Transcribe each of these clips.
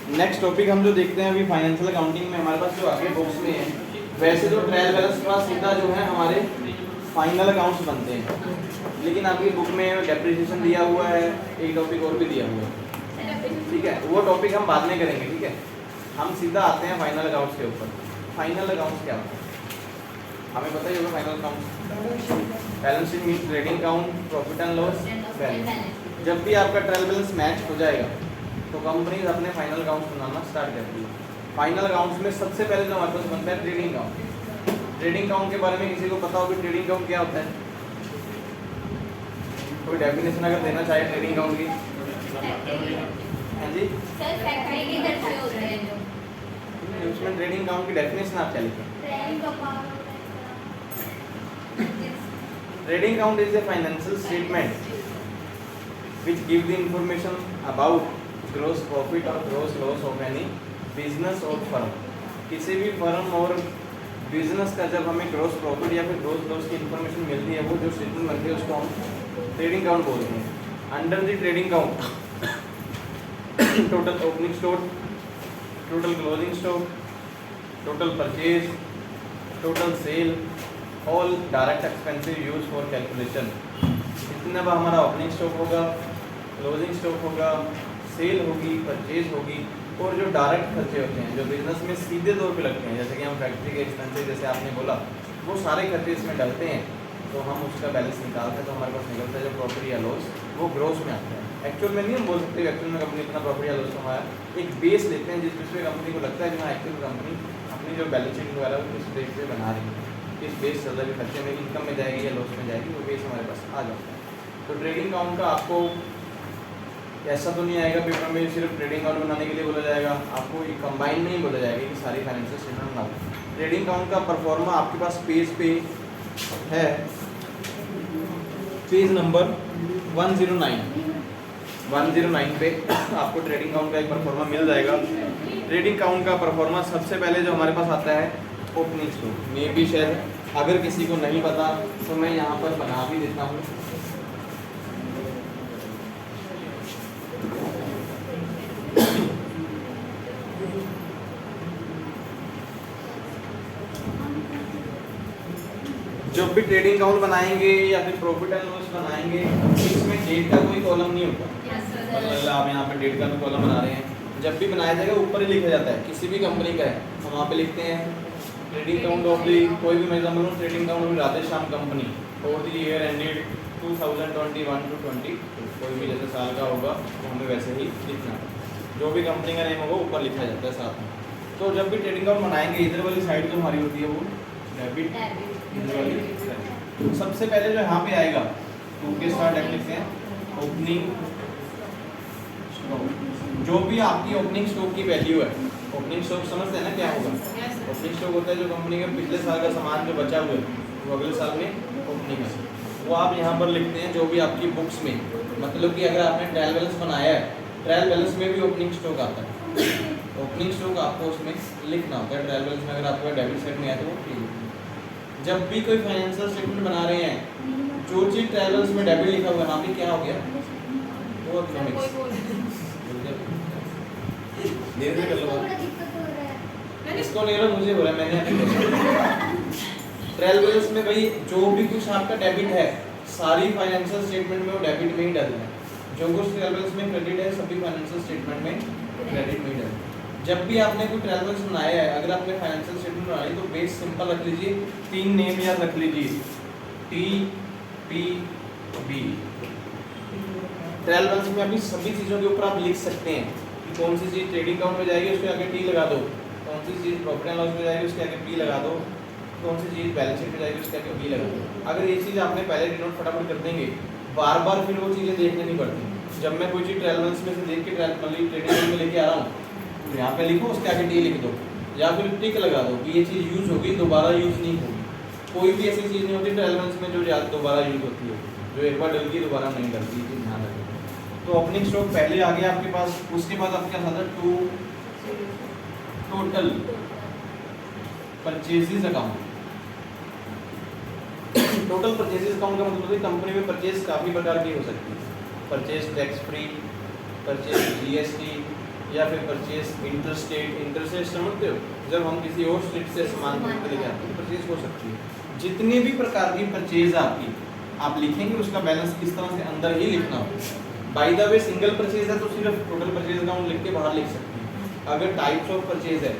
Next topic हम जो देखते हैं अभी फाइनेंशियल अकाउंटिंग में हमारे पास जो आगे बुक्स में है, वैसे तो ट्रायल बैलेंस के बाद सीधा जो है हमारे फाइनल अकाउंट्स बनते हैं, लेकिन आपकी बुक में डेप्रिसिएशन दिया हुआ है, एक टॉपिक और भी दिया हुआ है, ठीक है। वो टॉपिक हम बाद में करेंगे, ठीक है। हम सीधा आते हैं फाइनल अकाउंट्स के ऊपर। फाइनल अकाउंट्स क्या होता है हमें पता ही होगा। Final accounts balance sheet mean trading account, profit and loss, balance. जब भी आपका ट्रायल बैलेंस मैच हो जाएगा तो कंपनी अपने फाइनल अकाउंट्स बनाना स्टार्ट करती है। फाइनल अकाउंट्स में सबसे पहले जो हमारे पास बनता है ट्रेडिंग अकाउंट। ट्रेडिंग अकाउंट के बारे में किसी को पता हो कि ट्रेडिंग अकाउंट क्या होता है? कोई डेफिनेशन अगर देना चाहे ट्रेडिंग अकाउंट की? हाँ जी, उसमें ट्रेडिंग अकाउंट की डेफिनेशन आप क्या लिखें? Trading account is a financial statement which give the information about gross profit और gross loss of any business और firm। किसी भी फर्म और बिजनेस का जब हमें ग्रोस प्रॉफिट या फिर ग्रोस लॉस की इंफॉर्मेशन मिलती है, वो जो स्टेटमेंट बनती है उसको हम ट्रेडिंग अकाउंट बोलते हैं। Under the trading account total opening stock, total closing stock, total purchase, total sale, all direct expensive use for calculation. जितना हमारा ओपनिंग स्टॉक होगा, क्लोजिंग स्टॉक होगा, सेल होगी, परचेज होगी, और जो डायरेक्ट खर्चे होते हैं जो बिजनेस में सीधे तौर पे लगते हैं, जैसे कि हम फैक्ट्री के एक्सपेंसेस जैसे आपने बोला, वो सारे खर्चे इसमें डलते हैं, तो हम उसका बैलेंस निकालते हैं, तो हमारे पास निकलता है जो प्रॉफिट या लॉस, वो ग्रोस में आता है। एक्चुअल में नहीं हम बोल सकते एक्चुअल में कंपनी इतना प्रॉफिट या लॉस कमाया, एक बेस लेते हैं जिस पे कंपनी को लगता है कि हाँ एक्चुअल कंपनी अपनी जो बैलेंस शीट वगैरह वो किस बेस पे बना रही है, किस बेस चल रहा है, खर्चे में इनकम में जाएगी या लॉस में जाएगी, वो बेस हमारे पास आ जाता है। तो ट्रेडिंग अकाउंट का आपको ऐसा तो नहीं आएगा पेपर में सिर्फ ट्रेडिंग अकाउंट बनाने के लिए बोला जाएगा, आपको ये कंबाइन नहीं बोला जाएगा कि सारी फाइनेंशियल स्टेटमेंट बना लो। ट्रेडिंग अकाउंट का परफॉर्मा आपके पास पेज पे है, पेज नंबर 109 पे आपको ट्रेडिंग अकाउंट का एक परफॉर्मा मिल जाएगा। ट्रेडिंग अकाउंट का परफॉर्मा सबसे पहले जो हमारे पास आता है ओपनिंग स्टॉक। मे भी शायद अगर किसी को नहीं पता तो मैं यहाँ पर बना भी देता हूँ। जब भी ट्रेडिंग अकाउंट बनाएंगे या फिर प्रॉफिट एंड लॉस बनाएंगे, इसमें डेट का कोई कॉलम नहीं होता। मतलब आप यहाँ पे डेट का भी कॉलम बना रहे हैं, जब भी बनाया जाएगा ऊपर ही लिखा जाता है, किसी भी कंपनी का है हम वहाँ पे लिखते हैं ट्रेडिंग अकाउंट ऑफ दी, कोई भी मैं एग्जांपल लूँ, trading account of Radheshyam company for the year ended 2021 to 22, कोई भी जैसे साल का होगा तो हमें वैसे ही लिखना है, जो भी कंपनी का नेम होगा ऊपर लिखा जाता है साथ में। तो जब भी ट्रेडिंग अकाउंट बनाएंगे, इधर वाली साइड जो हमारी होती है वो डेबिट, इधर वाली साइड। सबसे पहले जो यहाँ पे आएगा तो के स्टार्ट लिखते हैं ओपनिंग स्टॉक। जो भी आपकी ओपनिंग स्टॉक की वैल्यू है, ओपनिंग स्टॉक समझते हैं ना क्या होगा? ओपनिंग स्टॉक होता है जो कंपनी के पिछले साल का सामान जो बचा हुआ है वो अगले साल में ओपनिंग है, वो आप यहाँ पर लिखते हैं। जो भी आपकी बुक्स में, मतलब कि अगर आपने ट्रायल बैलेंस बनाया है, ट्रायल बैलेंस में भी ओपनिंग स्टॉक आता है, ओपनिंग स्टॉक आपको उसमें लिखना होता है। ट्रायल बैलेंस में अगर आपका डेबिट साइड में है तो वो जब भी कोई फाइनेंशियल स्टेटमेंट बना रहे हैं, जो चीज ट्रायल बैलेंस में डेबिट लिखा हुआ है वहाँ पे क्या हो गया, वो इकोनॉमिक्स। धीरे धीरे कर लो, इसको नहीं हो रहा मुझे हो रहा है, मैंने ट्रायल बैलेंस में भाई जो भी कुछ आपका डेबिट है सारी फाइनेंशियल स्टेटमेंट में वो डेबिट में ही डालना है, जो कुछ ट्रायल बैलेंस में क्रेडिट है सभी फाइनेंशियल स्टेटमेंट में क्रेडिट में ही डालना है। जब भी आपने कोई ट्रायल बैलेंस बनाया है, अगर आपने फाइनेंशियल स्टेटमेंट बनाई तो बेस सिंपल रख लीजिए, 3 नेम याद रख लीजिए, T P B. Trial balance में अभी सभी चीज़ों के ऊपर आप लिख सकते हैं कि कौन सी चीज़ ट्रेडिंग अकाउंट में जाएगी उसके आगे टी लगा दो, कौन सी चीज़ प्रॉफिट एंड लॉस में जाएगी उसके आगे पी लगा दो, कौन सी चीज़ बैलेंस शीट में जाएगी उसके आगे बी लगा दो। अगर ये चीज़ आपने पहले डिनोट फटाफट कर देंगे, बार बार फिर वो चीज़ें देखने नहीं पड़ती। जब मैं कोई चीज़ ट्रायल बैलेंस में से देख के ट्रेडिंग अकाउंट में लेके आ रहा हूँ तो यहाँ पे लिखो, उसके आगे टी लिख दो या फिर टिक लगा दो कि ये चीज़ यूज़ होगी, दोबारा यूज़ नहीं होगी। कोई भी ऐसी चीज़ नहीं होती ट्रायल बैलेंस में जो दोबारा यूज़ होती है, जो एक बार डल गई दोबारा नहीं डलती, ये ध्यान रखें। तो ओपनिंग स्टॉक पहले आ गया आपके पास, उसके बाद आपके पास आता है total purchases account. Total purchases account का मतलब है कंपनी में परचेज काफ़ी प्रकार की हो सकती है, purchase tax free, purchase GST, या फिर परचेज इंटरस्टेट। इंटरस्टेट समझते हो, जब हम किसी और स्टेट से सामान खरीद के लेके आते हैं परचेज हो सकती है। जितनी भी प्रकार की परचेज आपकी आप लिखेंगे उसका बैलेंस इस तरह से अंदर ही लिखना होगा। By the way single purchase है तो सिर्फ टोटल परचेज अकाउंट लिख के बाहर लिख सकते हैं। अगर टाइप्स ऑफ परचेज है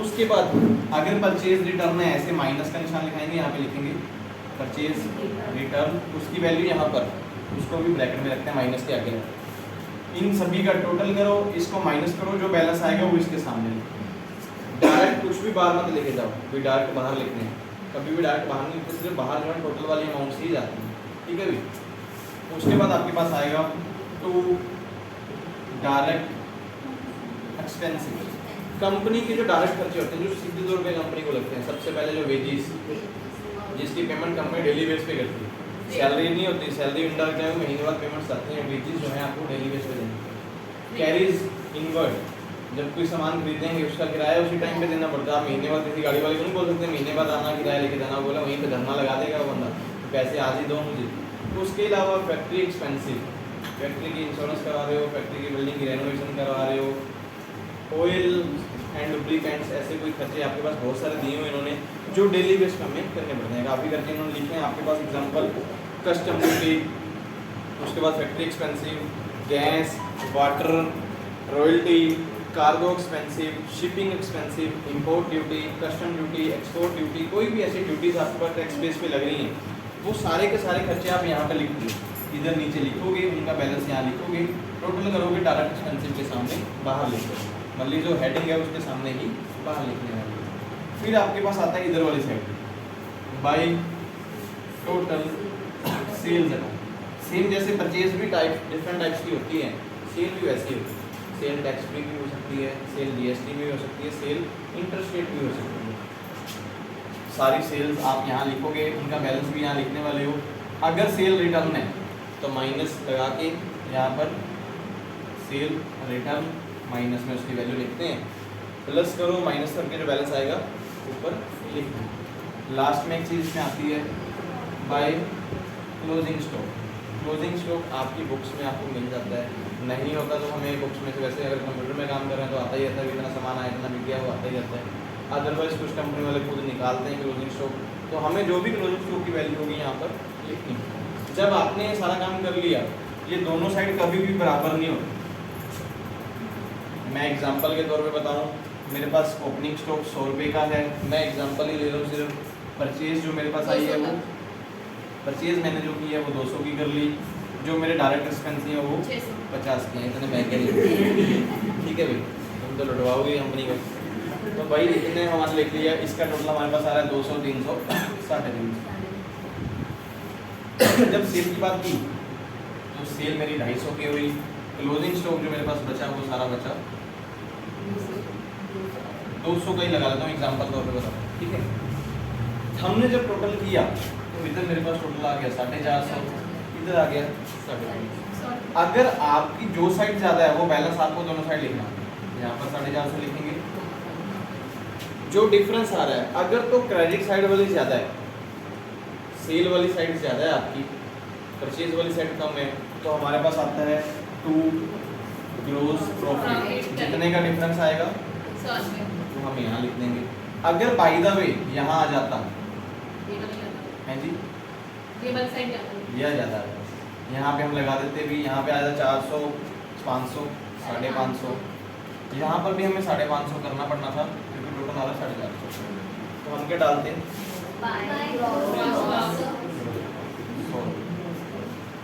उसके बाद अगर परचेज रिटर्न है ऐसे माइनस का निशान लिखाएंगे, यहाँ पे लिखेंगे परचेज रिटर्न, उसकी वैल्यू यहाँ पर, उसको भी ब्रैकेट में रखते हैं माइनस के आगे। इन सभी का टोटल करो, इसको माइनस करो, जो बैलेंस आएगा वो इसके सामने लिखो। डायरेक्ट कुछ भी बाहर मत लेके जाओ, भी डायरेक्ट बाहर लिखने हैं, कभी भी डायरेक्ट बाहर नहीं लिखते, सिर्फ बाहर जो है टोटल वाली अमाउंट से ही जाती है, ठीक है भी। उसके बाद आपके पास आएगा टू डायरेक्ट एक्सपेंसिव। कंपनी के जो डायरेक्ट खर्चे होते हैं जो सीधे तौर पे कंपनी को लगते हैं, सबसे पहले जो वेजेस, जिसकी पेमेंट कंपनी डेली बेस पे करती है, सैलरी नहीं होती, सैलरी इंडायरेक्ट है, महीने बाद पेमेंट्स आती हैं, वेजेस जो है आपको डेली बेस पे देंगे। कैरीज इनवर्ड, जब कोई सामान खरीदेंगे उसका किराया उसी टाइम पे देना पड़ता है। आप महीने बाद किसी गाड़ी वाले को नहीं बोल सकते महीने बाद आना किराया लेके जाना, बोला वहीं पे धरना लगा देगा वो बंदा, पैसे आज ही दो मुझे। तो उसके अलावा फैक्ट्री एक्सपेंसिव, फैक्ट्री की इंश्योरेंस करवा रहे हो, फैक्ट्री की बिल्डिंग की रेनोवेशन करवा रहे हो, ऑयल एंड लुब्रिकेंट्स, ऐसे कोई खर्चे आपके पास बहुत सारे दिए हुए इन्होंने जो डेली बेस पे हमें करने पड़ते हैं। काफ़ी करके इन्होंने लिखे हैं आपके पास एग्जांपल, कस्टम ड्यूटी, उसके बाद factory expensive, gas, water, royalty, cargo expensive, shipping expensive, import duty, custom duty, export duty, कोई भी ऐसी ड्यूटीज आपके पास टैक्स बेस पे लग रही हैं वो सारे के सारे खर्चे आप यहाँ पर लिख दो, इधर नीचे लिखोगे, उनका बैलेंस यहाँ लिखोगे, टोटल करोगे डायरेक्ट एक्सपेंसिव के सामने बाहर लिख दो, मतलब जो हेडिंग है उसके सामने ही बाहर लिखने वाले। फिर आपके पास आता है इधर वाली side by total sales account. Same जैसे परचेज भी टाइप डिफरेंट टाइप्स की होती है, सेल भी वैसी होती है, सेल टैक्स फ्री भी हो सकती है, सेल जीएसटी भी हो सकती है, सेल इंटरस्टेट भी हो सकती है। सारी सेल्स आप यहाँ लिखोगे, उनका बैलेंस भी यहाँ लिखने वाले हो। अगर सेल रिटर्न है तो माइनस लगा के यहाँ पर सेल रिटर्न माइनस में उसकी वैल्यू लिखते हैं, प्लस करो माइनस करके जो बैलेंस आएगा ऊपर लिख दो। लास्ट में एक चीज़ इसमें आती है by closing stock. Closing stock आपकी बुक्स में आपको मिल जाता है, नहीं होता तो हमें बुक्स में से, वैसे अगर कंप्यूटर में काम कर रहे हैं तो आता ही रहता है, इतना सामान आया इतना बिक गया वो आता ही रहता है। अदरवाइज कुछ कंपनी वाले खुद निकालते हैं क्लोजिंग स्टॉक, तो हमें जो भी क्लोजिंग स्टॉक की वैल्यू होगी यहाँ पर लिखनी। जब आपने सारा काम कर लिया, ये दोनों साइड कभी भी बराबर नहीं होती। मैं एग्जांपल के तौर पे बताऊं, मेरे पास ओपनिंग स्टॉक 100 रुपये का है, मैं एग्जांपल ही ले रहा हूँ सिर्फ। परचेज जो मेरे पास आई है वो परचेज मैंने जो की है वो 200 की कर ली, जो मेरे डायरेक्ट एक्सपेंस है वो 50 के हैं, इतने महंगे नहीं। ठीक है भाई, तुम तो लुटवाओगे कंपनी को, तो भाई इतने हमारे लिख लिया, इसका टोटल हमारे पास आ रहा है 200, 300, 350। जब सेल की बात की तो सेल मेरी 250 की हुई, क्लोजिंग स्टॉक जो मेरे पास बचा वो सारा बचा 200 का ही लगा लेता हूँ एग्जांपल तौर पे बता, ठीक है। हमने जब टोटल किया तो इधर मेरे पास टोटल आ गया 450, इधर आ गया 350। अगर आपकी जो साइड ज़्यादा है वो बैलेंस आपको दोनों साइड लिखना, यहाँ पर 450 लिखेंगे। जो डिफरेंस आ रहा है अगर तो क्रेडिट साइड वाली ज़्यादा है, सेल वाली साइड ज़्यादा है आपकी, परचेज वाली साइड कम है, तो हमारे पास आता है टू ग्रोस प्रॉफिट। जितने का डिफरेंस आएगा तो हम यहाँ लिख देंगे। अगर बाय द वे यहाँ आ जाता है जी, यह ज़्यादा है, यहाँ पे हम लगा देते भी, यहाँ पे आ जाता 400, 500, 550, यहाँ पर भी हमें 550 करना पड़ना था क्योंकि टोटल आ रहा 450। तो हम क्या डालते हैं,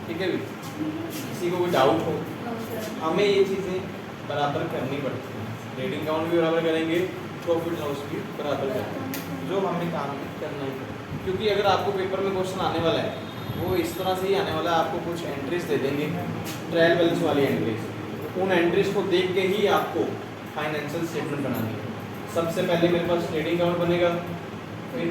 ठीक है भी। किसी को कोई डाउट हो, हमें ये चीज़ें बराबर करनी पड़ती हैं, ट्रेडिंग अकाउंट भी बराबर करेंगे, प्रॉफिट लॉस भी बराबर करेंगे, जो हमें काम करना ही पड़ेगा। क्योंकि अगर आपको पेपर में क्वेश्चन आने वाला है वो इस तरह से ही आने वाला है, आपको कुछ एंट्रीज दे देंगे, ट्रायल बैलेंस वाली एंट्रीज, उन एंट्रीज को देख के ही आपको फाइनेंशियल स्टेटमेंट बनानी है। सबसे पहले मेरे पास ट्रेडिंग अकाउंट बनेगा, फिर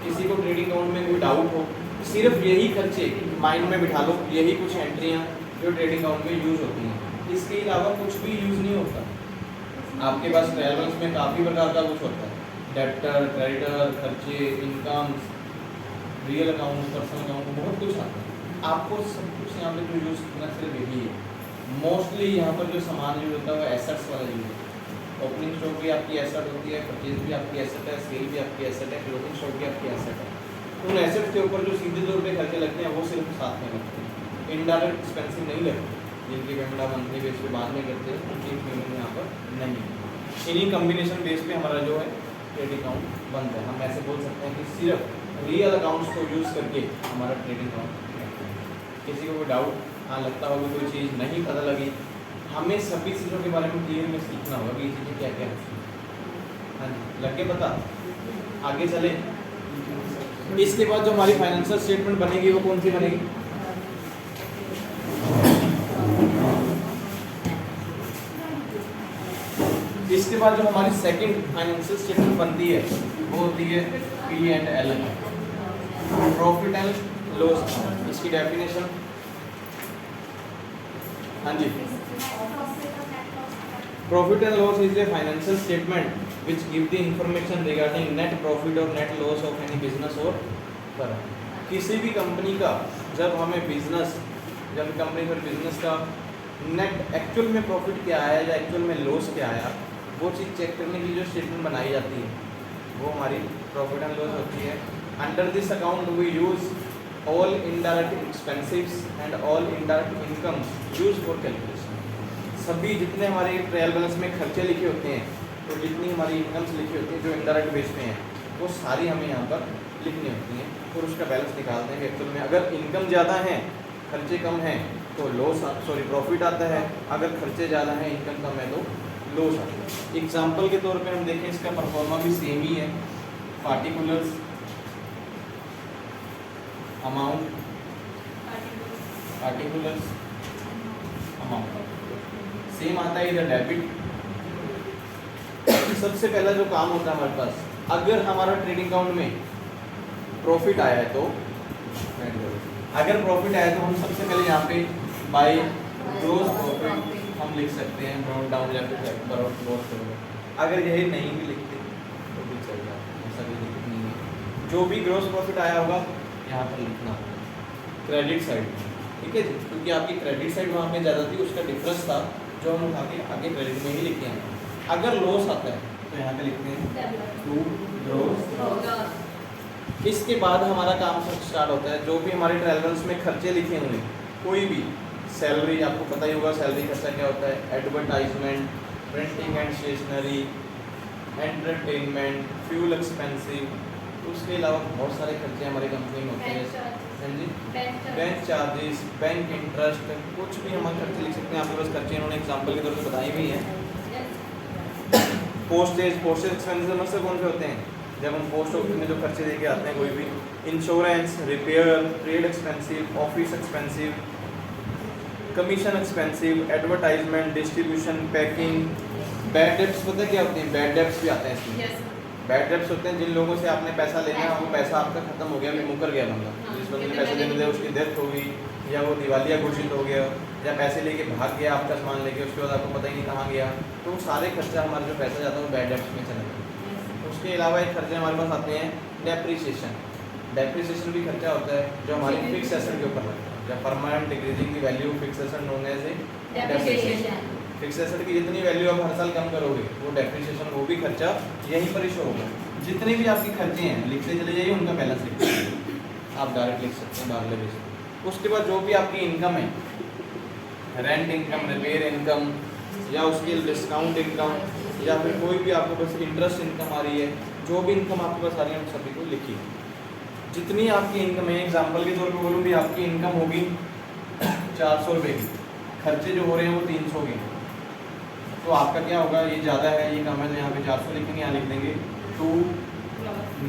किसी को ट्रेडिंग अकाउंट में कोई डाउट हो, सिर्फ यही खर्चे माइंड में बिठा लो, यही कुछ एंट्रियाँ जो ट्रेडिंग अकाउंट में यूज़ होती हैं, इसके अलावा कुछ भी यूज़ नहीं होता। आपके पास ट्रायल बैलेंस में काफ़ी प्रकार का कुछ होता है, डेप्टर, क्रेडिटर, खर्चे, income, real account, personal account, बहुत कुछ आता है। आपको सब कुछ यहाँ पे जो यूज़ करना सिर्फ यही है, मोस्टली यहाँ पर जो सामान यूज होता है वो एसेट्स वाला यूज होता है। ओपनिंग स्टॉक भी आपकी एसेट होती है, परचेज भी आपकी एसेट है, सेल भी आपकी एसेट है, क्लोजिंग स्टॉक भी आपकी एसेट है। तो उन एसेट्स के ऊपर जो सीधे तौर पे खर्चे लगते हैं वो सिर्फ साथ में लगते हैं, इनडायरेक्ट एक्सपेंसिव नहीं लगते, जिनकी पेमेंट आप मंथली बेस पे बाद में करते हैं उनकी पेमेंट यहाँ पर नहीं है। इन्हीं कम्बिनेशन बेस पे हमारा जो है ट्रेडिंग अकाउंट बनता है। हम ऐसे बोल सकते हैं कि सिर्फ रियल अकाउंट्स को यूज़ करके हमारा ट्रेडिंग अकाउंट बनता है। किसी को कोई डाउट हाँ लगता होगा कोई चीज़ नहीं पता लगी, हमें सभी चीज़ों के बारे में क्लियर में सीखना होगा कि ये चीज़ें क्या क्या हैं। हाँ जी, लग के पता, आगे चले। इसके बाद जो हमारी फाइनेंशियल स्टेटमेंट बनेगी वो कौन सी बनेगी? इसके बाद जो हमारी सेकंड फाइनेंशियल स्टेटमेंट बनती है वो होती है P&L, प्रॉफिट एंड लॉस। इसकी डेफिनेशन हाँ जी, profit and loss is a financial statement which give the information regarding net profit or net loss of any business or firm। किसी भी कंपनी का जब कंपनी फिर बिजनेस का नेट एक्चुअल में प्रॉफिट क्या आया या एक्चुअल में लॉस क्या आया, वो चीज़ चेक करने की जो स्टेटमेंट बनाई जाती है वो हमारी प्रॉफिट एंड लॉस होती है। Under this account we use all indirect expenses and all indirect income use for calculation. सभी जितने हमारे ट्रायल बैलेंस में खर्चे लिखे होते हैं तो जितनी हमारी इनकम्स लिखी होती हैं जो इनडायरेक्ट बेस पे हैं वो सारी हमें यहाँ पर लिखनी होती हैं और उसका बैलेंस निकालते हैं कि एक्चुअल में अगर इनकम ज़्यादा है खर्चे कम हैं तो प्रॉफिट आता है, अगर खर्चे ज़्यादा हैं इनकम कम है तो लॉस आता है। एग्जाम्पल के तौर पे हम देखें, इसका परफॉर्मा भी सेम ही है। Particulars amount, particulars amount same आता है, इधर डेबिट। सबसे पहला जो काम होता है हमारे पास, अगर हमारा ट्रेडिंग अकाउंट में प्रॉफिट आया है तो हम सबसे पहले यहाँ पे बाय ग्रॉस प्रॉफिट हम लिख सकते हैं, ब्राउन डाउन या फिर ग्रॉस प्रॉफिट। अगर यही नहीं भी लिखते तो भी चलेगा, ऐसा भी दिक्कत नहीं है। जो भी ग्रॉस प्रॉफिट आया होगा यहाँ पर लिखना क्रेडिट साइड, ठीक है जी, क्योंकि आपकी क्रेडिट साइड वहाँ पे ज़्यादा थी, उसका डिफरेंस था जो हम उठा के आगे क्रेडिट में ही लिखे हैं। अगर लॉस आता है तो यहाँ पे लिखते हैं टू लॉस। इसके बाद हमारा काम स्टार्ट होता है, जो भी हमारे ट्रायल बैलेंस में खर्चे लिखे हुए कोई भी, सैलरी आपको पता ही होगा सैलरी खर्चा क्या होता है, advertisement, printing and stationery, entertainment, fuel expensive, उसके अलावा बहुत सारे खर्चे हमारी कंपनी में होते हैं। हाँ जी, बैंक चार्जेस, बैंक इंटरेस्ट, कुछ भी हम खर्चे लिख सकते हैं। आपके पास खर्चे इन्होंने एग्जाम्पल के तौर पर बताई हुई हैं। पोस्टेज एक्सपेंसेस में से कौन से होते हैं? जब हम पोस्ट ऑफिस में जो खर्चे लेके आते हैं कोई भी, insurance, repair, trade expensive, office expensive, commission expensive, advertisement, distribution, packing. Bad debts पता है क्या होते हैं? बैड डेब्ट्स भी आते हैं इसमें। बैड डेब्ट्स होते हैं जिन लोगों से आपने पैसा लेना है, वो पैसा आपका खत्म हो गया, भी मुकर गया बंदा, जिस बंदे ने पैसे लेने थे उसकी डेथ हो गई या वो दिवालिया घोषित हो गया या पैसे लेके भाग गया आपका सामान लेके, उसके बाद आपको पता ही नहीं कहाँ गया, तो वो सारे खर्चा हमारा जो पैसा जाता है वो बैड डेब्ट्स में चला जाता है। उसके अलावा एक खर्चे हमारे पास आते हैं डेप्रिसिएशन। डेप्रिसिएशन भी खर्चा होता है जो हमारे फिक्स एसेट के ऊपर लगता है, या परमानेंट डिक्रीजिंग की value fix asset known as depreciation. Fix asset की जितनी वैल्यू आप हर साल कम करोगे वो डेप्रिसिएशन, वो भी खर्चा यहीं पर ही शो होगा। जितने भी आपके खर्चे हैं लिखते चले जाइए, उनका बैलेंस लिखते जाइए, आप डायरेक्ट लिख सकते हैं बारले बेस। उसके बाद जो भी आपकी इनकम है, रेंट इनकम, रिपेयर इनकम, या उसकी डिस्काउंट इनकम, या फिर कोई भी आपको बस इंटरेस्ट इनकम आ रही है, जो भी इनकम आपके पास आ रही है उन सभी को लिखिए। जितनी आपकी इनकम है, एग्जाम्पल के तौर पर बोलूँ भी, आपकी इनकम होगी 400 रुपये की, खर्चे जो हो रहे हैं वो 300 के, तो आपका क्या होगा, ये ज़्यादा है ये कम है, तो यहाँ पे 400 लिखेंगे, यहाँ लिख देंगे टू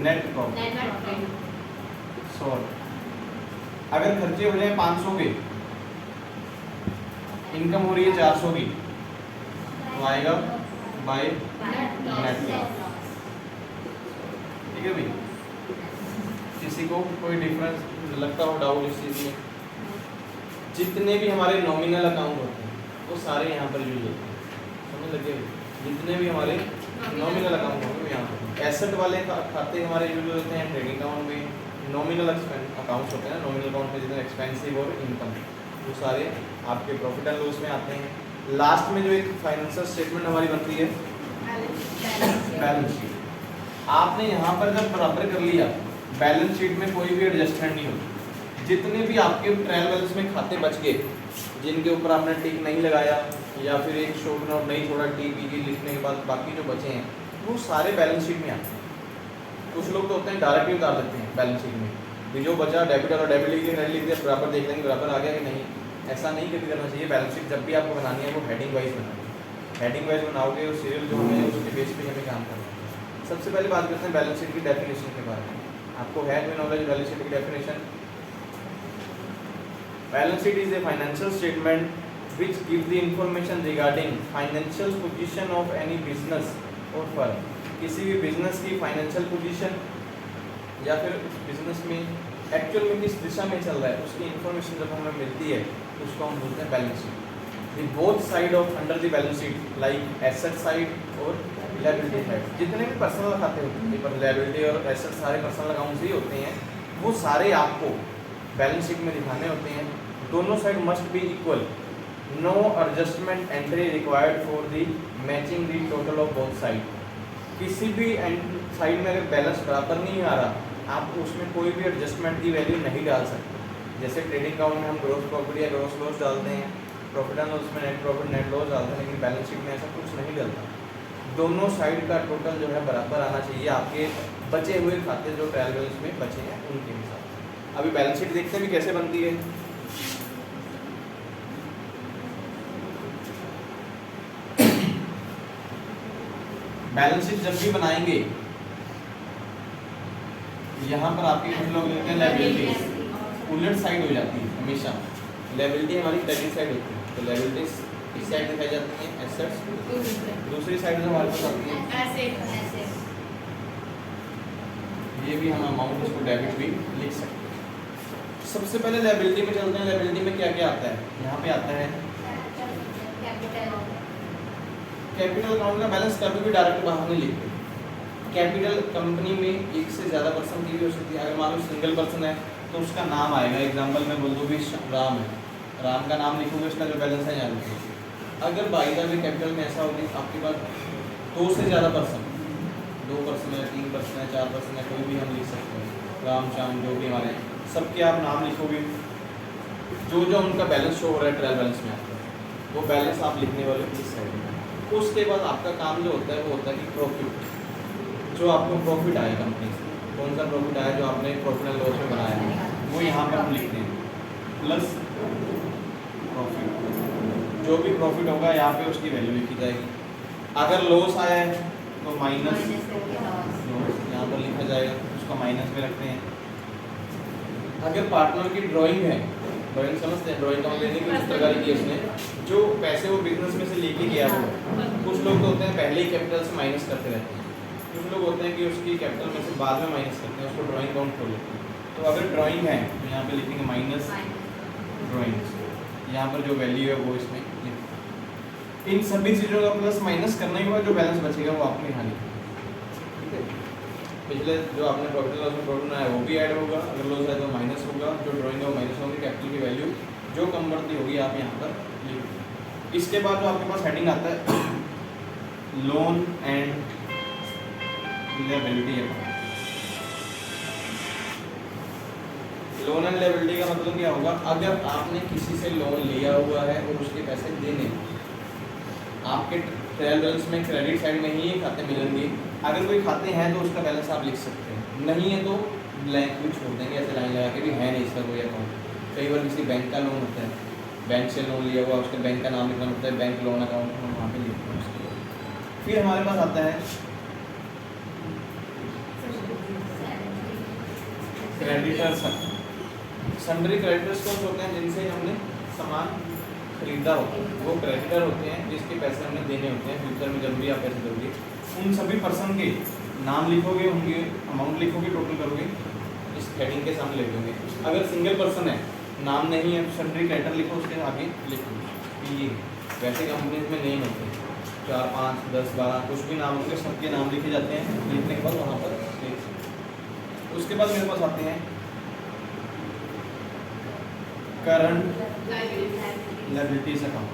नेट प्रॉफिट। अगर खर्चे हो जाए 500 के, इनकम हो रही है 400 की, तो आएगा बाय नेट प्रॉफिट। ठीक है भाई, किसी को कोई डिफरेंस लगता हो, डाउट इस चीज़ में? जितने भी हमारे नॉमिनल अकाउंट होते हैं वो सारे यहाँ पर यूज होते हैं, समझ लगे? जितने भी हमारे नॉमिनल अकाउंट होंगे वो यहाँ पर, एसेट वाले खाते हमारे यूज होते हैं ट्रेडिंग अकाउंट में, नॉमिनल अकाउंट्स होते हैं, नॉमिनल अकाउंट में जितने एक्सपेंसिव और इनकम, वो सारे आपके प्रॉफिट एंड लॉस में आते हैं। लास्ट में जो एक फाइनेंशियल स्टेटमेंट हमारी बनती है बैलेंस शीट। आपने यहाँ पर जब बराबर कर लिया, बैलेंस शीट में कोई भी एडजस्टमेंट नहीं होती। जितने भी आपके ट्रायल बैलेंस में खाते बच गए जिनके ऊपर आपने टिक नहीं लगाया या फिर एक शॉर्ट नोट नहीं छोड़ा टीपीजी लिखने के बाद, बाकी जो बचे हैं वो सारे बैलेंस शीट में आते हैं। कुछ लोग तो होते हैं डायरेक्टली उतार देते हैं बैलेंस शीट में, भी जो बचा डेबिट और डेबिट लिख दिया लिख दिया, बराबर देख लेंगे बराबर आ गया कि नहीं। ऐसा नहीं कभी करना चाहिए। बैलेंस शीट जब भी आपको बनानी है वो हेडिंग वाइज बनानी है। हेडिंग वाइज बनाओगे और सीरियल जो है उसके बेस पे हमें काम करना है। सबसे पहले बात करते हैं बैलेंस शीट की डेफिनेशन के बारे में। आपको है कोई नॉलेज बैलेंस शीट की definition? Balance sheet is a financial statement which give the information regarding financial position of any business or firm। किसी भी बिजनेस की फाइनेंशियल पोजीशन या फिर उस बिजनेस में एक्चुअल में किस दिशा में चल रहा है उसकी इंफॉर्मेशन जब हमें मिलती है तो उसको हम बोलते हैं balance sheet. The both side of under the balance sheet like asset side और लायबिलिटी साइड। जितने भी पर्सनल खाते होते हैं पर लायबिलिटी और एसेट सारे पर्सनल अकाउंट्स ही होते हैं, वो सारे आपको बैलेंस शीट में दिखाने होते हैं। दोनों side must be equal. No adjustment entry required for the matching the total of both side. किसी भी साइड में अगर बैलेंस बराबर नहीं आ रहा आप उसमें कोई भी एडजस्टमेंट की वैल्यू नहीं डाल सकते। जैसे ट्रेडिंग अकाउंट में हम ग्रॉस प्रॉफिट या ग्रॉस लॉस डालते हैं, प्रॉफिट एंड लॉस में नेट प्रॉफिट नेट लॉस डालते हैं, लेकिन बैलेंस शीट में ऐसा कुछ नहीं डलता। दोनों साइड का टोटल जो है बराबर आना चाहिए आपके बचे हुए खाते जो ट्रायल बैलेंस में बचे हैं उनके हिसाब। अभी बैलेंस शीट देखते हैं भी कैसे बनती है। बैलेंस शीट जब भी बनाएंगे यहाँ पर आपके कुछ लोग लिखते हैं लायबिलिटी, उलट साइड हो जाती है हमेशा। लायबिलिटी हमारी क्रेडिट साइड होती है, तो लायबिलिटीज इस साइड दिखाई जाती हैं, एसेट्स दूसरी साइड जो हमारे पास आती है ये भी हम अमाउंट इसको डेबिट भी लिख सकते हैं। सबसे पहले लायबिलिटी में चलते हैं। लायबिलिटी में क्या क्या आता है? यहाँ पे आता है कैपिटल अकाउंट का बैलेंस कभी भी डायरेक्ट बाहर नहीं लिखते। कैपिटल कंपनी में एक से ज़्यादा पर्सन की भी हो सकती है। अगर मान लो सिंगल पर्सन है तो उसका नाम आएगा। एग्जांपल में बोल दूँ भी राम है, राम का नाम लिखोगे उसका जो बैलेंस है यहाँ लिखोगे। अगर बाई द वे कैपिटल में ऐसा होगी आपके पास दो से ज़्यादा पर्सन, 2 पर्सन है, 3 पर्सन है, 4 पर्सन है, कोई भी हम लिख सकते हैं, राम श्याम जो भी हमारे सबके आप नाम लिखोगे। जो जो उनका बैलेंस शो हो रहा है ट्रायल बैलेंस में आपका वो बैलेंस आप लिखने वाले इस साइड में। उसके बाद आपका काम जो होता है वो होता है कि प्रॉफिट, जो आपको प्रॉफिट आया कंपनी से, कौन सा प्रॉफिट आया जो आपने प्रॉफिट एंड लॉस में बनाया है वो यहाँ पर हम लिखते हैं, प्लस प्रॉफिट। जो भी प्रॉफिट होगा यहाँ पे उसकी वैल्यू लिखी जाएगी। अगर लॉस आया है तो माइनस लॉस यहाँ पर लिखा जाएगा, उसका माइनस में रखते हैं। अगर पार्टनर की ड्राइंग है, ड्राइंग समझते हैं, ड्राइंग का मतलब किस प्रकार की उसने जो पैसे वो बिजनेस में से लेके गया हो। कुछ लोग तो होते हैं पहले ही कैपिटल से माइनस करते रहते हैं, कुछ लोग होते हैं कि उसकी कैपिटल में से बाद में माइनस करते हैं, उसको ड्राइंग काउंट कर लेते हैं। तो अगर ड्राइंग है तो यहाँ पे लिखेंगे माइनस ड्राइंग, यहाँ पर जो वैल्यू है वो इसमें लिखेंगे। इन सभी चीज़ों का प्लस माइनस करना ही होगा, जो बैलेंस बचेगा वो आपको यहाँ लिखेंगे। ठीक है, पिछले जो आपने प्रॉफिट लॉस में प्रॉफिट बनाया वो भी ऐड होगा, अगर लॉस है तो माइनस होगा, जो ड्राइंग है वो माइनस होगी, कैपिटल की वैल्यू जो कम बढ़ती होगी आप यहाँ पर लिखेंगे। इसके बाद जो आपके पास हेडिंग आता है loan and liability account. Loan and liability का मतलब क्या होगा? अगर आपने किसी से लोन लिया हुआ है और उसके पैसे देने, आपके ट्रायल बैलेंस में क्रेडिट साइड में ही ये खाते मिलेंगे। अगर कोई खाते हैं तो उसका बैलेंस आप लिख सकते हैं, नहीं है तो ब्लैंक भी छोड़ देंगे, ऐसे लाइन लगा के भी है नहीं इसका कोई अकाउंट। कई बार किसी बैंक का लोन होता है, बैंक से लोन लिया हुआ, उसके बैंक का नाम लिखना होता है, बैंक लोन अकाउंट हम वहाँ पे लिखते हैं उसके। फिर हमारे पास आता है क्रेडिटर्स। सन्ड्री क्रेडिटर्स कौन होते हैं? जिनसे हमने सामान खरीदा होता है, वो क्रेडिटर होते हैं जिसके पैसे हमने देने होते हैं फ्यूचर में जब भी आप पैसे दोगे। उन सभी पर्सन के नाम लिखोगे, उनके अमाउंट लिखोगे, टोटल करोगे, इस हेडिंग के सामने लिख दोगे। अगर सिंगल पर्सन है, नाम नहीं है, सन्ड्री क्रेडिटर लिखो, उसके आगे लिखोगे। ये वैसे कंपनीज में नहीं होते, 4, 5, 10, 12 कुछ भी नाम होंगे, सबके नाम लिखे जाते हैं। लिखने के बाद वहाँ पर उसके बाद मेरे पास आते हैं current liabilities account.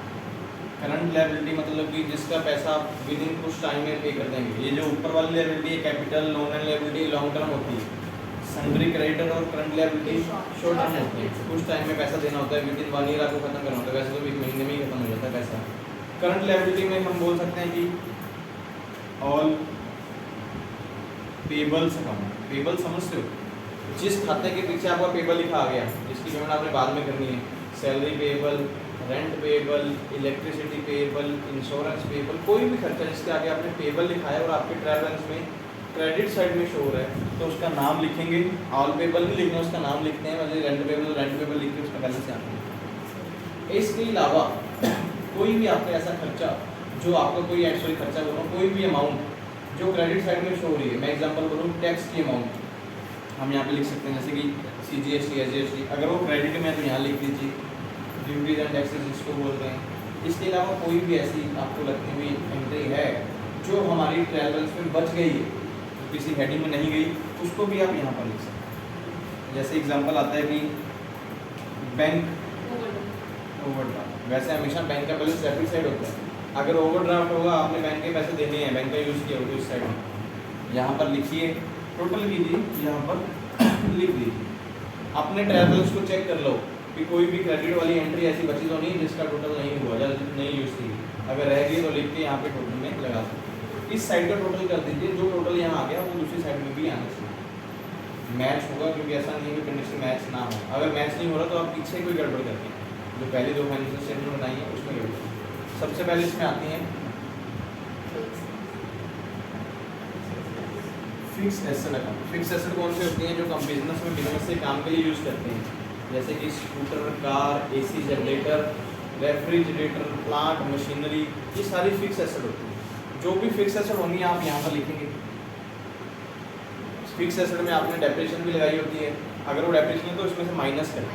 Current liability मतलब कि जिसका पैसा आप विद इन कुछ टाइम में पे कर देंगे। ये जो ऊपर वाली लायबिलिटी है capital loan and liability long term होती है, सन्ड्री क्रेडिटर और करंट लायबिलिटी शॉर्ट टर्म होती है, कुछ टाइम में पैसा देना होता है, विद इन 1 ईयर आपको खत्म करना होता है, वैसे तो एक महीने में ही खत्म हो जाता है पैसा। करंट लायबिलिटी में हम बोल सकते हैं कि ऑल पेबल्स अकाउंट। पेबल समझते हो, जिस खाते के पीछे आपका पेबल लिखा आ गया, जिसकी पेमेंट आपने बाद में करनी है, salary payable, rent payable, electricity payable, insurance payable, कोई भी खर्चा जिसके आगे आपने पेबल लिखा है और आपके ट्रायल बैलेंस में क्रेडिट साइड में शो हो रहा है, तो उसका नाम लिखेंगे। ऑल पेबल नहीं लिखना, उसका नाम लिखते हैं, मतलब रेंट पेबल लिख के उसका बैलेंस यहाँ पे। इसके अलावा कोई भी आपका ऐसा खर्चा जो आपका कोई एक्चुअली खर्चा बोलो, कोई भी अमाउंट जो क्रेडिट साइड में शो हो रही है, मैं एग्जांपल बोलूँ टैक्स की अमाउंट हम यहाँ पे लिख सकते हैं, जैसे कि CGST SGST, अगर वो क्रेडिट में है तो यहाँ लिख दीजिए, ड्यूटीज एंड टैक्सेस जिसको बोल रहे हैं। इसके अलावा कोई भी ऐसी आपको लगती हुई एंट्री है जो हमारी ट्रायल बैलेंस में बच गई है, तो किसी हेडिंग में नहीं गई, उसको भी आप यहाँ पर लिख सकते हैं। जैसे एग्जांपल आता है कि बैंक ओवरड्राफ्ट, वैसे हमेशा बैंक का बैलेंस डेबिट साइड होता है, अगर ओवरड्राफ्ट होगा आपने बैंक के पैसे देने हैं, बैंक का यूज़ किया होगा इस साइड में, यहाँ पर लिखिए, टोटल कीजिए, यहाँ पर लिख दीजिए। अपने ट्रायल बैलेंस को चेक कर लो कि कोई भी क्रेडिट वाली एंट्री ऐसी बची तो नहीं जिसका टोटल नहीं हुआ या नहीं यूज़ की, अगर रह गई तो लिख के यहाँ पे टोटल में लगा सकते। इस साइड का टोटल कर दीजिए, जो टोटल यहाँ आ गया वो दूसरी साइड में भी आना चाहिए, मैच होगा, क्योंकि ऐसा नहीं है कि कंडीशन मैच ना हो। अगर मैच नहीं हो रहा तो आप पीछे कोई गड़बड़ करते हैं, जो पहले 2 फाइनेंशियल स्टेटमेंट बनाई है उसमें गड़बड़। सबसे पहले इसमें आती हैं fix asset account. Fix asset कौन से होती हैं? जो हम बिजनेस से काम के लिए यूज़ करते हैं, जैसे कि scooter, car, AC, generator, refrigerator, plant, machinery, ये सारी फिक्स एसेट होती है। जो भी फिक्स एसेट होंगी आप यहाँ पर लिखेंगे। फिक्स एसेट में आपने डेप्रिसिएशन भी लगाई होती है, अगर वो डेप्रिसिएशन है तो इसमें से माइनस करें,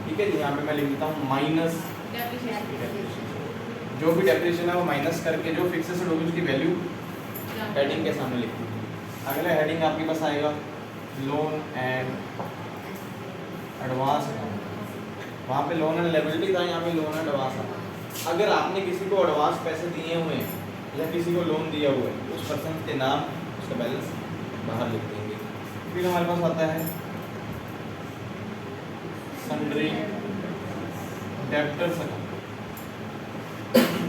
ठीक है जी। यहाँ पे मैं लिख देता हूँ माइनस, जो भी डेप्रिसिएशन है वो माइनस करके जो फिक्स एसेट होगी उसकी वैल्यू हेडिंग के सामने लिख दीजिए। अगला हेडिंग आपके पास आएगा लोन एंड एडवांस अकाउंट। वहाँ पे लोन एंड लायबिलिटी था, यहाँ पे लोन एंड एडवांस। अगर आपने किसी को एडवांस पैसे दिए हुए हैं या किसी को लोन दिया हुआ है, उस पर्सन के नाम, उसका बैलेंस बाहर लिख देंगे। फिर हमारे पास आता है सन्ड्री डेब्टर्स अकाउंट।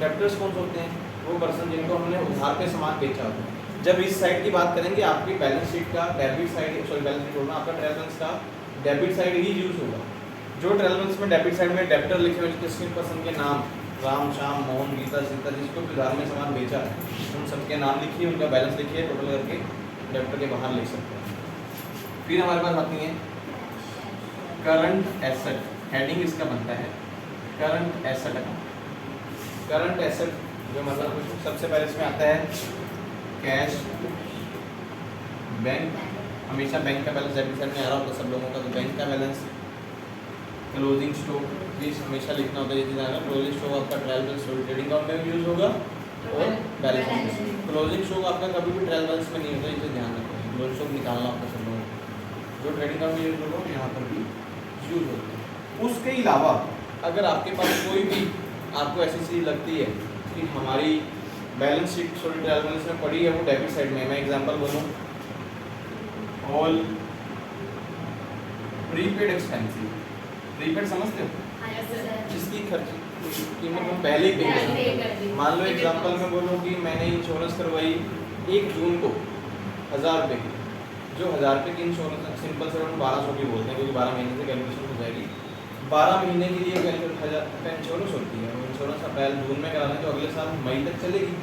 डेब्टर्स कौन से होते हैं? वो पर्सन जिनको हमने उधार पे सामान बेचा होता है। जब इस साइड की बात करेंगे आपकी बैलेंस शीट का debit side, sorry balance sheet बोलना, आपका ट्रायल बैलेंस का डेबिट साइड ही यूज होगा। जो ट्रायल बैलेंस में डेबिट साइड में डेब्टर लिखे हुए जिसके पर्सन के नाम, राम, श्याम, मोहन, गीता, सीता, जिसको उधार में सामान बेचा है, उन सबके नाम लिखिए, उनका बैलेंस लिखिए, टोटल करके डेब्टर के बाहर लिख सकते हैं। फिर हमारे पास आती है करंट एसेट। हेडिंग इसका बनता है current asset account. Current asset जो मतलब सबसे पहले इसमें आता है कैश, बैंक, हमेशा बैंक का बैलेंस डेबिट साइड में आ रहा होता है सब लोगों का, तो बैंक का बैलेंस, क्लोजिंग स्टॉक, प्लीज हमेशा लिखना होता है ये चीज़। क्लोजिंग स्टॉक आपका ट्रायल बैलेंस ट्रेडिंग अकाउंट में भी यूज होगा और बैलेंस में। क्लोजिंग स्टॉक आपका कभी भी ट्रायल बैलेंस में नहीं होता, इसे ध्यान रखें। क्लोजिंग स्टॉक निकालना होता है सब लोगों को, जो ट्रेडिंग अकाउंट में यूज होगा यहाँ पर भी यूज होता है। उसके अलावा अगर आपके पास कोई भी आपको ऐसी चीज़ लगती है कि हमारी balance sheet sorry trial balance में पड़ी है, वो डेबिट साइड में, मैं एग्जांपल बोलूँ ऑल प्रीपेड एक्सपेंसिव। प्रीपेड समझते हो? जिसकी खर्च कीमत हम पहले ही पे करें। मान लो एग्जांपल में बोलूँ कि मैंने इंश्योरेंस करवाई 1 जून को 1000 रुपये की, जो 1000 रुपये की इंश्योरेंस सिंपल से 1200 की बोलते हैं, क्योंकि 12 महीने से कैलकुलेशन हो जाएगी। 12 महीने के लिए 1000 का इंश्योरेंस होती है। इंश्योरेंस अप्रैल जून में कराना है तो अगले साल मई तक चलेगी।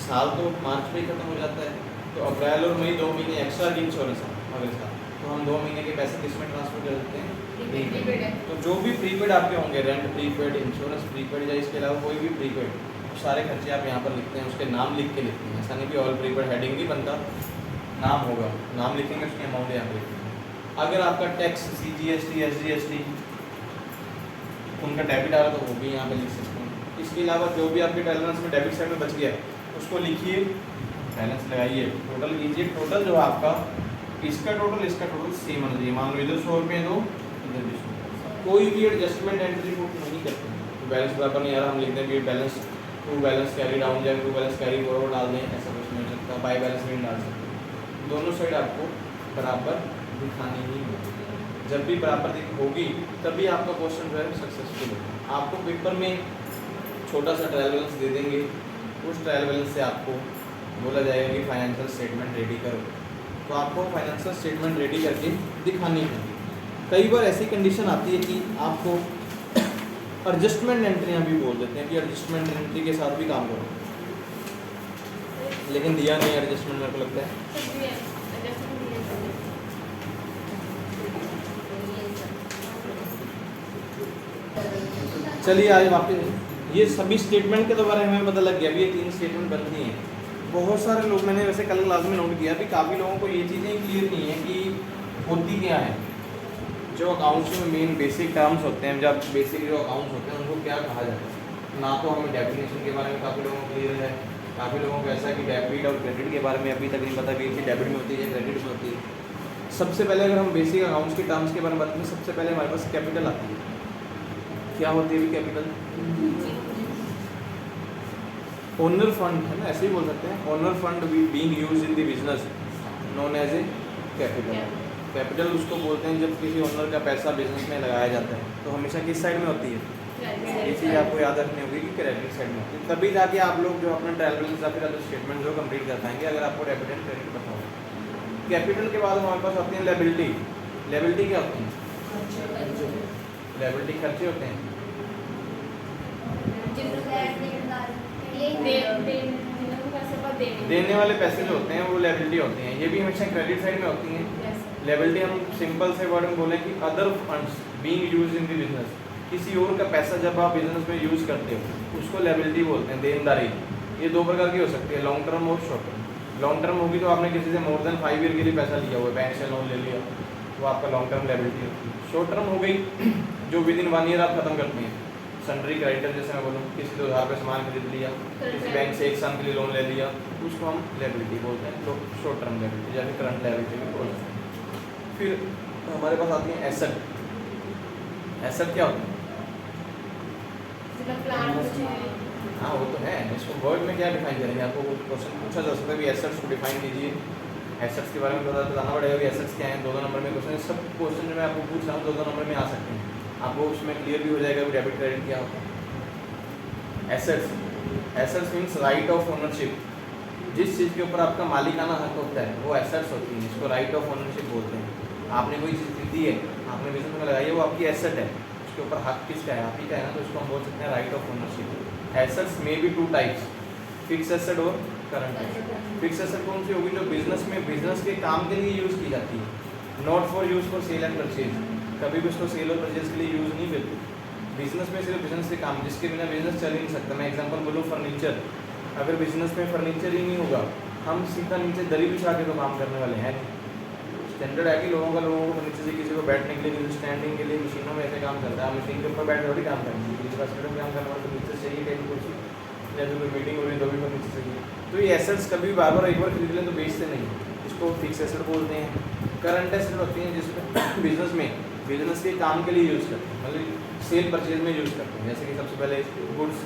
साल तो मार्च में ही खत्म हो जाता है, तो अप्रैल और मई 2 महीने एक्स्ट्रा की इंश्योरेंस है अगले साल, तो हम 2 महीने के पैसे किस में ट्रांसफर कर देते हैं? प्रीपेड। तो जो भी प्रीपेड आपके होंगे, रेंट प्रीपेड, इंश्योरेंस प्रीपेड या इसके अलावा कोई भी प्रीपेड, सारे खर्चे आप यहाँ पर लिखते हैं, उसके नाम लिख के लिखते हैं। ऐसा नहीं कि ऑल प्रीपेड हेडिंग नहीं बनता, नाम होगा, नाम लिखेंगे, उसकी अमाउंट यहाँ पर लिखेंगे। अगर आपका टैक्स CGST SGST उनका डेबिट आ रहा तो वो भी यहाँ पे लिख सकते हैं। इसके अलावा जो भी आपके ट्रायल बैलेंस में डेबिट साइड में बच गया उसको लिखिए, बैलेंस लगाइए, टोटल कीजिए। टोटल जो आपका इसका टोटल सेम होना चाहिए। मान लो इधर 100 रुपये दो, इधर भी 100। कोई भी एडजस्टमेंट एंट्री पुट नहीं करते हैं। बैलेंस बराबर नहीं आ रहा, हम लिखते हैं कि balance to balance carry down या टू बैलेंस कैरी फॉरवर्ड डाल दें, ऐसा कुछ नहीं हो सकता। बाय बैलेंस नहीं डाल सकते, दोनों साइड आपको बराबर दिखानी ही होगी। जब भी बराबर होगी तभी आपका क्वेश्चन जो है सक्सेसफुल होगा। आपको पेपर में छोटा सा ट्रायल बैलेंस दे देंगे, उस ट्रायल बैलेंस से आपको बोला जाएगा कि फाइनेंशियल स्टेटमेंट रेडी करो, तो आपको फाइनेंशियल स्टेटमेंट रेडी करके दिखानी होगी। कई बार ऐसी कंडीशन आती है कि आपको एडजस्टमेंट एंट्रियाँ भी बोल देते हैं कि एडजस्टमेंट एंट्री के साथ भी काम करो, लेकिन दिया नहीं एडजस्टमेंट, मेरे को लगता है। चलिए आज वापस ये सभी स्टेटमेंट के दोबारा हमें पता लग गया, अभी ये 3 स्टेटमेंट बनती हैं। बहुत सारे लोग, मैंने वैसे कल क्लास में नोट किया, अभी काफ़ी लोगों को ये चीज़ें क्लियर नहीं है कि होती क्या है। जो अकाउंट्स में मेन बेसिक टर्म्स होते हैं, जब बेसिक जो अकाउंट्स होते हैं उनको क्या कहा जाता है, ना तो हमें डेफिनेशन के बारे में काफ़ी लोगों को क्लियर है। काफ़ी लोगों को ऐसा है कि डेबिट और क्रेडिट के बारे में अभी तक नहीं पता कि ये डेबिट में होती है क्रेडिट में होती है। सबसे पहले अगर हम बेसिक अकाउंट्स के टर्म्स के बारे में बात करें, सबसे पहले हमारे पास कैपिटल आती है। क्या होती है कैपिटल? ओनर फंड है ना, ऐसे ही बोल सकते हैं। Owner fund being used in the business known as a capital. Capital उसको बोलते हैं जब किसी ओनर का पैसा बिजनेस में लगाया जाता है, तो हमेशा किस साइड में होती है? ये चीज़ आपको याद रखनी होगी कि क्रेडिट साइड में होती है। तभी जाके आप लोग जो अपना ट्रायल बैलेंस या फिर अदर स्टेटमेंट जो कंप्लीट कर पाएंगे, अगर आपको डेबिट एंड क्रेडिट पता हो। कैपिटल के बाद हमारे पास आती है लायबिलिटी। लायबिलिटी क्या होती है? लायबिलिटी खर्चे होते हैं। देने वाले पैसे जो होते हैं वो लायबिलिटी होते हैं। ये भी हमेशा क्रेडिट साइड में होती हैं। लायबिलिटी हम सिंपल से वर्ड में बोलें कि other funds being used in the business, किसी और का पैसा जब आप बिजनेस में यूज़ करते हो उसको लायबिलिटी बोलते हैं, देनदारी। ये 2 प्रकार की हो सकती है, लॉन्ग टर्म और शॉर्ट टर्म। लॉन्ग टर्म होगी तो आपने किसी से मोर देन 5 ईयर के लिए पैसा लिया हुआ है, बैंक से लोन ले लिया, तो आपका लॉन्ग टर्म लायबिलिटी होती है। शॉर्ट टर्म हो गई जो विद इन 1 ईयर आप खत्म करते हैं। सन्ड्री क्रेडिटर, जैसे मैं बोलूँ किसी 2000 पे सामान खरीद लिया, किसी बैंक से 1 साल के लिए लोन ले लिया, उसको हम लायबिलिटी बोलते हैं, तो शॉर्ट टर्म लायबिलिटी या फिर करंट लायबिलिटी भी बोलते हैं। फिर हमारे पास आती है एसेट। एसेट क्या होता है? हाँ वो तो है, इसको वर्ड में क्या डिफाइन करेंगे? आपको क्वेश्चन पूछा जा सकता है कि एसेट्स को डिफाइन कीजिए। एसेट्स के बारे में बताना पड़ेगा कि एसेट्स क्या हैं। 2 नंबर में क्वेश्चन, सब क्वेश्चन जो मैं आपको पूछ रहा हूँ 2 नंबर में आ सकते हैं। आपको उसमें क्लियर भी हो जाएगा कि डेबिट क्रेडिट क्या होता है। Assets, assets means right of ownership. जिस चीज़ के ऊपर आपका मालिकाना हक होता है वो एसेट्स होती हैं, इसको राइट ऑफ ओनरशिप बोलते हैं। आपने कोई चीज़ खरीदी है, आपने बिजनेस में लगाई है, वो आपकी एसेट है, उसके ऊपर हक किसका है? आप ही का है ना, तो उसको हम बोल सकते हैं राइट ऑफ ओनरशिप। एसेट्स में भी 2 टाइप्स, फिक्स एसेट और करंट एसेट। फिक्स एसेट कौन सी होगी? जो बिजनेस में बिजनेस के काम के लिए यूज़ की जाती है, not for use for sale and purchase. कभी भी उसको सेल और परचेज के लिए यूज़ नहीं करते। बिजनेस में सिर्फ बिजनेस के काम, जिसके बिना बिजनेस चल ही नहीं सकता। मैं एग्जांपल बोलूँ फर्नीचर, अगर बिजनेस में फर्नीचर ही नहीं होगा, हम सीधा नीचे दरी बिछा के तो काम करने वाले हैं नहीं। स्टैंडर्ड है कि लोगों को नीचे से किसी को बैठने के लिए, किसी स्टैंडिंग के लिए मशीनों में ऐसे काम चलता है। मशीन के ऊपर बैठ थोड़ी काम करेंगे, किसी का स्टैंड काम करना तो नीचे चाहिए कहीं कुर्सी, या फिर कोई मीटिंग हो रही है तो भी नीचे चाहिए। तो ये एसेट्स कभी बार बार एक बार खरीद लें तो बेचते नहीं, इसको फिक्स एसेट बोलते हैं। करंट एसेट होती हैं जिसमें बिजनेस में बिजनेस के काम के लिए यूज़ करते हैं, मतलब सेल परचेज में यूज़ करते हैं। जैसे कि सबसे पहले गुड्स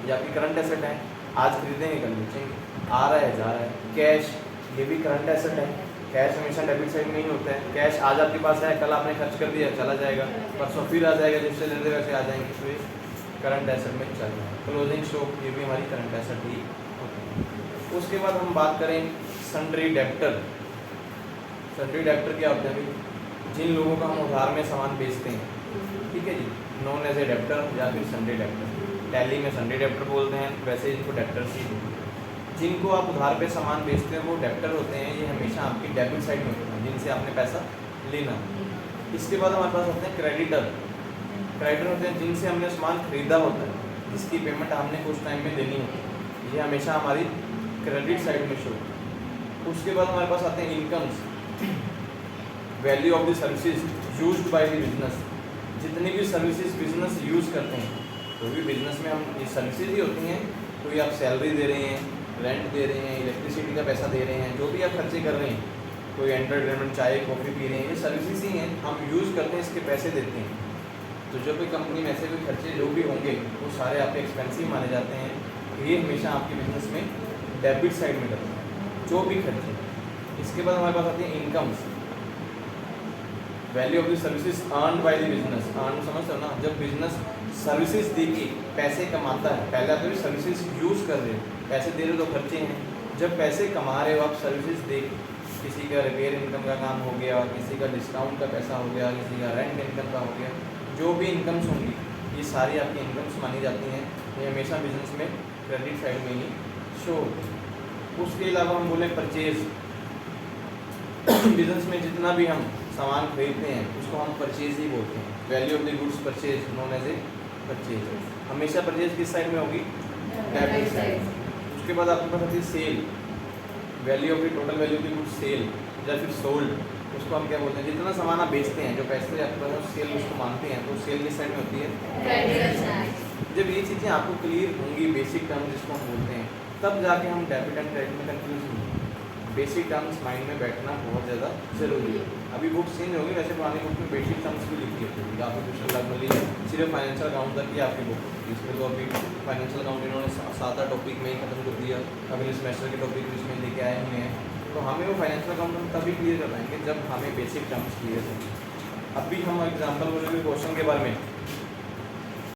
या फिर करंट एसेट है, आज खरीदेंगे कल बेचेंगे, आ रहा है जा रहा है। कैश, ये भी करंट एसेट है। कैश हमेशा डेबिट साइड में ही होता है। कैश आज आपके पास है, कल आपने खर्च कर दिया, चला जाएगा, परसों फिर आ जाएगा, जिससे लेते वैसे आ जाएंगे, तो ये करंट एसेट में चल रहा है। क्लोजिंग स्टॉक, ये भी हमारी करंट एसेट ही होती है। उसके बाद हम बात करें सन्ड्री डेब्टर। सन्ड्री डेब्टर क्या होता है भाई? जिन लोगों का हम उधार में सामान बेचते हैं, ठीक है जी, नॉन एज ए डेब्टर या फिर सन्ड्री डेब्टर। टैली में सन्ड्री डेब्टर बोलते हैं, वैसे इनको डेब्टर्स ही बोलते हैं। जिनको आप उधार पे सामान बेचते हैं वो डेब्टर होते हैं, ये हमेशा आपकी डेबिट साइड में होते हैं, जिनसे आपने पैसा लेना। इसके बाद हमारे पास होते हैं क्रेडिटर। क्रेडिटर होते हैं जिनसे हमने सामान खरीदा होता है, जिसकी पेमेंट हमने कुछ टाइम में देनी होती है, ये हमेशा हमारी क्रेडिट साइड में शो। उसके बाद हमारे पास आते हैं incomes, value of the services used by the business. जितनी भी सर्विसेज बिजनेस यूज़ करते हैं, तो भी बिजनेस में हम ये सर्विसेज ही होती हैं। कोई आप सैलरी दे रहे हैं, रेंट दे रहे हैं, इलेक्ट्रिसिटी का पैसा दे रहे हैं, जो भी आप खर्चे कर रहे हैं, कोई एंटरटेनमेंट, चाय कॉफ़ी पी रहे हैं, ये सर्विसेज ही हैं, हम यूज़ करते हैं, इसके पैसे देते हैं। तो जो भी कंपनी में ऐसे भी खर्चे जो भी होंगे वो सारे आपके एक्सपेंसिव माने जाते हैं। ये हमेशा आपके बिजनेस में डेबिट साइड में करते हैं जो भी खर्चे। इसके बाद हमारे पास आती है incomes. Value of the services earn by the business. Earn समझते हो ना, जब बिजनेस सर्विसेज दे के पैसे कमाता है, पहले आप सर्विसेज यूज़ कर रहे हो, पैसे दे रहे हो तो खर्चे हैं। जब पैसे कमा रहे हो आप सर्विसेज दे, किसी का रिपेयर इनकम का काम हो गया, किसी का डिस्काउंट का पैसा हो गया, किसी का रेंट इनकम का हो गया, जो भी इनकम्स होंगी ये सारी आपकी इनकम्स मानी जाती हैं। ये हमेशा बिजनेस में क्रेडिट साइड में ही शो। उसके अलावा हम बोले परचेज। बिजनेस में जितना भी हम सामान खरीदते हैं उसको हम परचेज ही बोलते हैं। Value of the goods purchase known as a purchase. हमेशा परचेज किस साइड में होगी? Debit side. उसके बाद आपके पास आती है sale. Value of the total value of the goods sale या फिर सोल्ड, उसको हम क्या बोलते हैं? जितना सामान आप बेचते हैं, जो पैसे आपके पास सेल उसको मानते हैं, तो सेल किस साइड में होती है? जब ये चीज़ें आपको क्लियर होंगी, बेसिक टर्म जिसको हम बोलते हैं, तब जाके हम डेबिट एंड क्रेडिट में कंफ्यूज होंगे। बेसिक टर्म्स माइंड में बैठना बहुत ज़्यादा ज़रूरी है। अभी बुक चेंज होगी, वैसे पुरानी बुक में बेसिक टर्म्स भी लिखी होती है। काफ़ी क्वेश्चन लगभग लिए सिर्फ फाइनेंशियल अकाउंट तक ही आपकी बुक, इसमें तो अभी फाइनेंशियल अकाउंट इन्होंने 7-8 टॉपिक में ही खत्म कर दिया। अगले सेमेस्टर के टॉपिक इसमें लेके आए हुए हैं, तो हमें वो फाइनेंशियल अकाउंट हम तभी क्लियर कर पाएंगे जब हमें बेसिक टर्म्स क्लियर होंगे। अभी हम एग्जाम्पल बोलेंगे क्वेश्चन के बारे में।